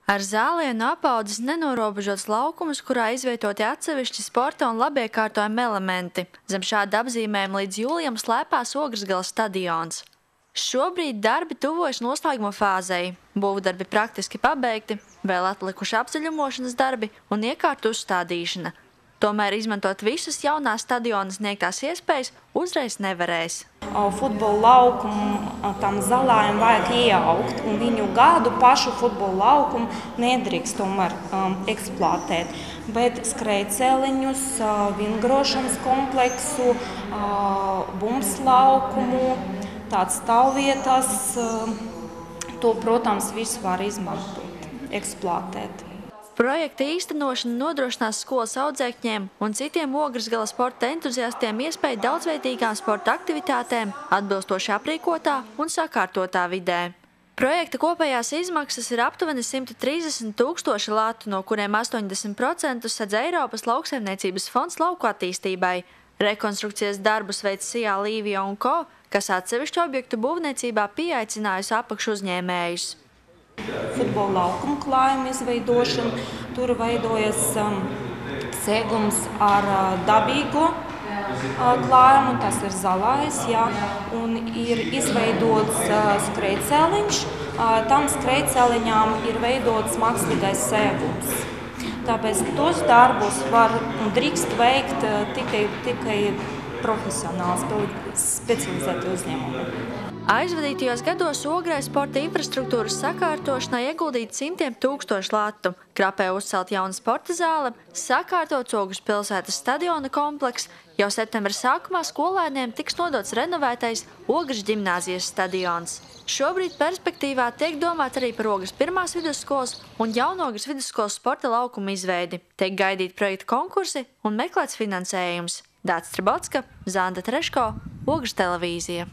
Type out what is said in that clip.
Ar zālienu apaudzes nenorobežots laukums, kurā izvietoti atsevišķi sporta un labiekārtojumi elementi. Zem šāda apzīmējuma līdz jūlijam slēpās Ogresgales stadions. Šobrīd darbi tuvojas noslēguma fāzei. Būvdarbi praktiski pabeigti, vēl atlikuši apzaļumošanas darbi un iekārtu uzstādīšana. Tomēr izmantot visas jaunās stadiona sniegtās iespējas uzreiz nevarēs. Futbola laukumu tam zālēm vajag ieaugt, un viņu gadu pašu futbola laukumu nedrīkst tomēr eksploatēt. Bet skrejceliņus, vingrošanas kompleksu, bumbas laukumu, tāds stāvvietas, to, protams, visu var izmantot, eksploatēt. Projekta īstenošana nodrošinās skolas audzēkņiem un citiem Ogresgales sporta entuziastiem iespēju daudzveidīgām sporta aktivitātēm, atbilstoši aprīkotā un sakārtotā vidē. Projekta kopējās izmaksas ir aptuveni 130 000 latu, no kuriem 80% sedz Eiropas lauksaimniecības fonds lauku attīstībai. Rekonstrukcijas darbus veic Sijā Līvija un Ko, kas atsevišķu objektu būvniecībā pieaicinājusi apakšu uzņēmējus. Futbola laukuma klājuma izveidošana. Tur veidojas segums ar dabīgo klājumu, tas ir zalais, un ir izveidots skrejceliņš. Tam skrejceliņām ir veidots mākslīgais segums. Tāpēc tos darbus var un drīkst veikt tikai profesionāli specializēti uzņēmumi. Aizvadītajos gados Ogrē sporta infrastruktūras sakārtošanai ieguldīt simtiem tūkstošu latu. Krapē uzcelt jauna sporta zāle, sakārtots Ogres pilsētas stadiona komplekss. Jau septembra sākumā skolēniem tiks nodots renovētais Ogres ģimnāzijas stadions. Šobrīd perspektīvā tiek domāts arī par Ogres pirmās vidusskolas un Jaunogres vidusskolas sporta laukuma izveidi. Tiek gaidīt projekta konkursi un meklēts finansējums. Dāts Tribotska, Zanda Treško, Ogres televīzija.